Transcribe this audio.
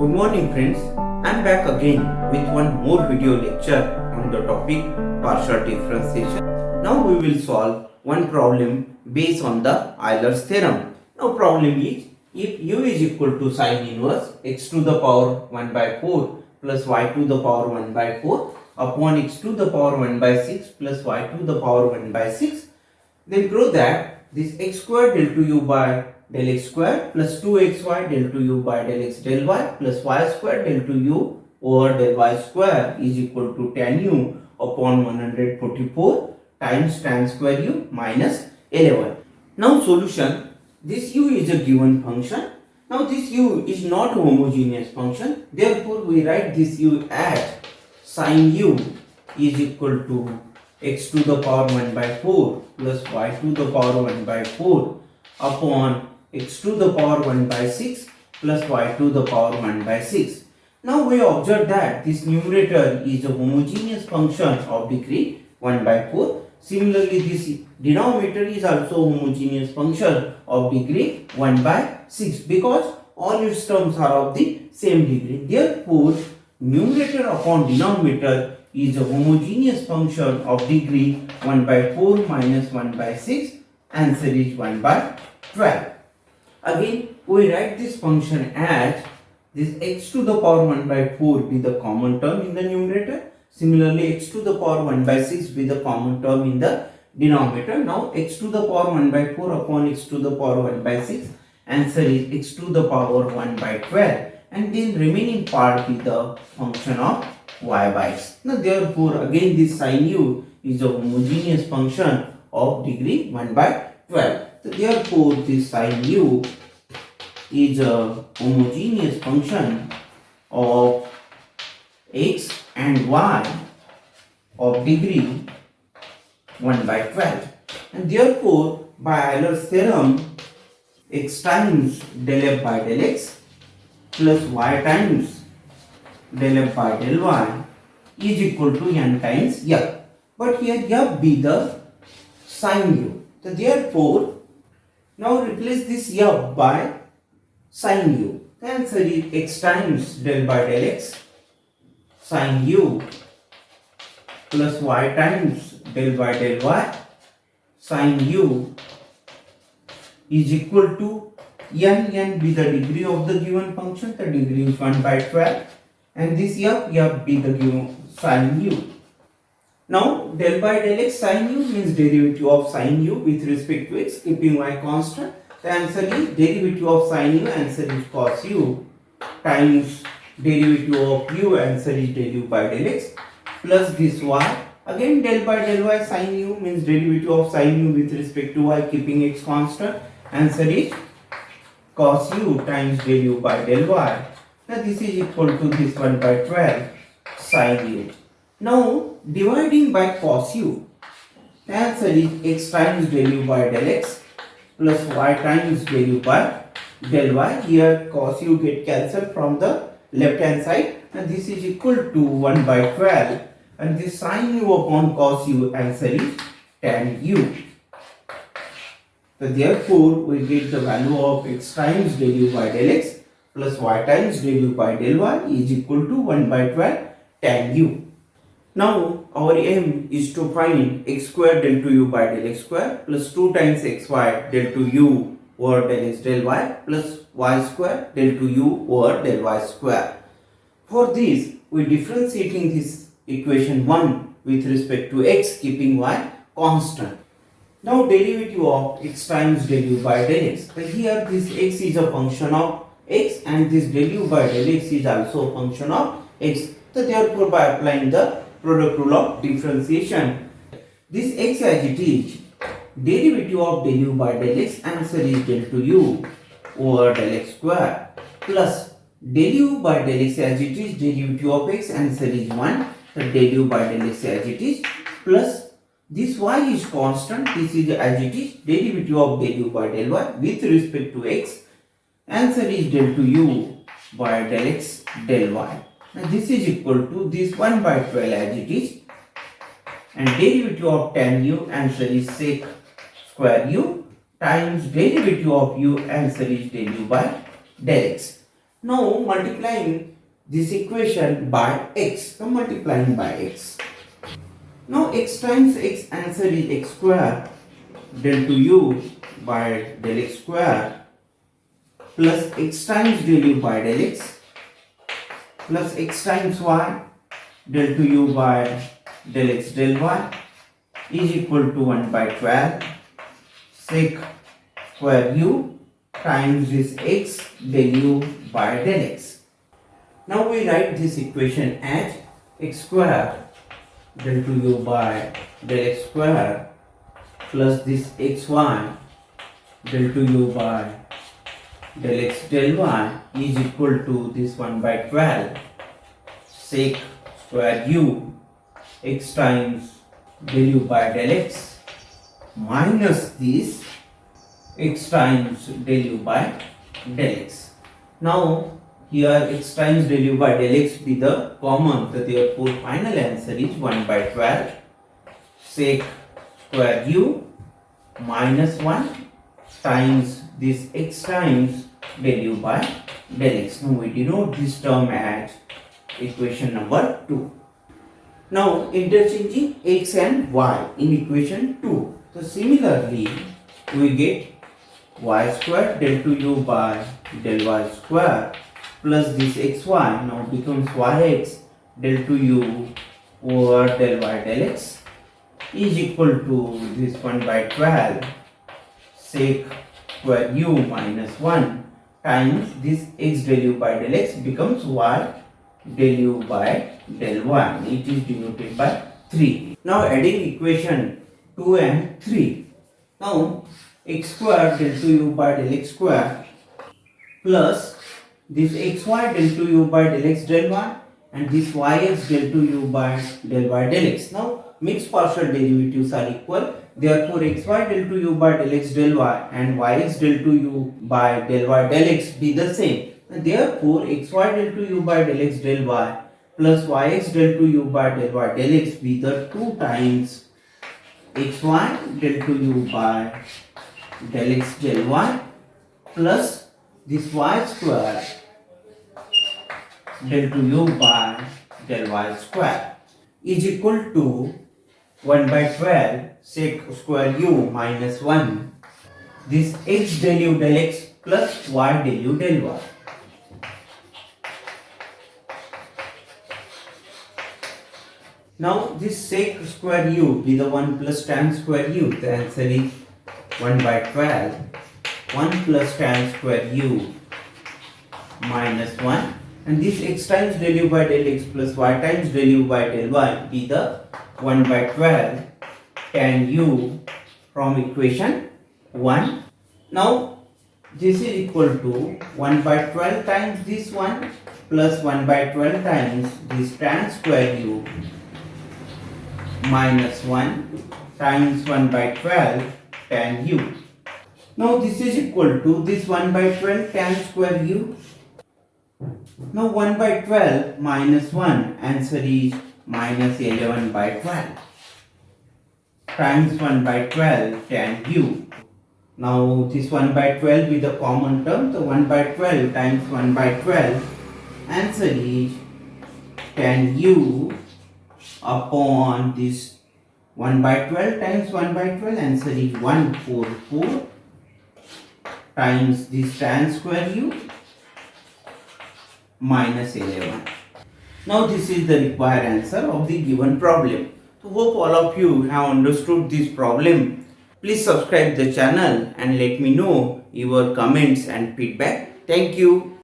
Good morning friends, I am back again with one more video lecture on the topic partial differentiation. Now we will solve one problem based on the Euler's theorem. Now problem is, if u is equal to sine inverse x to the power 1 by 4 plus y to the power 1 by 4 upon x to the power 1 by 6 plus y to the power 1 by 6, then prove that this x square del 2u by del x square plus 2xy del 2u by del x del y plus y square del 2u over del y square is equal to tan u upon 144 times tan square u minus 11. Now solution, this u is a given function. Now this u is not a homogeneous function, therefore we write this u as sin u is equal to x to the power 1 by 4 plus y to the power 1 by 4 upon x to the power 1 by 6 plus y to the power 1 by 6. Now we observe that this numerator is a homogeneous function of degree 1 by 4. Similarly, this denominator is also a homogeneous function of degree 1 by 6 because all its terms are of the same degree. Therefore, numerator upon denominator is a homogeneous function of degree 1 by 4 minus 1 by 6. Answer is 1 by 12. Again, we write this function as this x to the power 1 by 4 be the common term in the numerator. Similarly, x to the power 1 by 6 be the common term in the denominator. Now, x to the power 1 by 4 upon x to the power 1 by 6. Answer is x to the power 1 by 12. And then remaining part is the function of y by x. Now, therefore, again this sin u is a homogeneous function of degree 1 by 12. So, therefore, this sin u is a homogeneous function of x and y of degree 1 by 12. And therefore, by Euler's theorem, x times del f by del x plus y times del f by del y is equal to n times f. But here f be the sin u. So, therefore, now replace this f by sin u. The answer is x times del by del x sin u plus y times del by del y sin u is equal to n be the degree of the given function. The degree is 1 by 12 and this f be the given sin u. Now del by del x sin u means derivative of sin u with respect to x keeping y constant. The answer is derivative of sin u, answer is cos u times derivative of u, answer is del u by del x plus this y. Again del by del y sin u means derivative of sin u with respect to y keeping x constant. Answer is cos u times del u by del y. Now this is equal to this 1 by 12 sin u. Now dividing by cos u, the answer is x times del u by del x plus y times del u by del y. Here cos u get cancelled from the left hand side and this is equal to 1 by 12 and this sin u upon cos u, answer is tan u. So therefore we get the value of x times del u by del x plus y times del u by del y is equal to 1 by 12 tan u. Now our aim is to find x square del 2u by del x square plus 2 times xy del 2u over del x del y plus y square del 2u over del y square. For this, we differentiating this equation 1 with respect to x keeping y constant. Now derivative of x times del u by del x. So here this x is a function of x and this del u by del x is also a function of x. So therefore by applying the product rule of differentiation, this x as it is, derivative of del u by del x, answer is del 2u over del x square plus del u by del x as it is, derivative of x, answer is 1. So del u by del x as it is plus this y is constant, this is as it is, derivative of del u by del y with respect to x, answer is del 2u by del x del y. Now this is equal to this 1 by 12 as it is and derivative of tan u, answer is sec square u times derivative of u, answer is del u by del x. Now multiplying this equation by x. Now multiplying by x. Now x times x, answer is x square del 2u by del x square plus x times del u by del x plus x times y del 2u by del x del y is equal to 1 by 12 sec square u times this x del u by del x. Now we write this equation as x square del 2u by del x square plus this xy del 2u by del x del y is equal to this 1 by 12 sec square u x times del u by del x minus this x times del u by del x. Now here x times del u by del x be the common, so therefore final answer is 1 by 12 sec square u minus 1 times this x times del u by del x. Now we denote this term as equation number 2. Now interchanging x and y in equation 2. So similarly we get y square del 2u by del y square plus this xy now becomes yx del 2u over del y del x is equal to this 1 by 12 sec square u minus 1 times this x del u by del x becomes y del u by del y. It is denoted by 3. Now adding equation 2 and 3. Now x square del 2u by del x square plus this xy del 2u by del x del y and this yx del 2u by del y del x. Now mixed partial derivatives are equal, therefore xy del 2u by del x del y and yx del 2u by del y del x be the same. Therefore xy del 2u by del x del y plus yx del 2u by del y del x be the 2 times xy del 2u by del x del y plus this y square del 2u by del y square is equal to 1 by 12 sec square u minus 1 this x del u del x plus y del u del y. Now this sec square u be the 1 plus tan square u. The answer is 1 by 12 1 plus tan square u minus 1 and this x times del u by del x plus y times del u by del y be the 1 by 12 tan u from equation 1. Now this is equal to 1 by 12 times this one plus 1 by 12 times this tan square u minus 1 times 1 by 12 tan u. Now this is equal to this 1 by 12 tan square u. Now 1 by 12 minus 1, answer is minus 11 by 12 times 1 by 12 tan u. Now this 1 by 12 with the common term, so 1 by 12 times 1 by 12, answer is tan u upon this 1 by 12 times 1 by 12, answer is 144 times this tan square u minus 11. Now this is the required answer of the given problem. So hope all of you have understood this problem. Please subscribe the channel and let me know your comments and feedback. Thank you.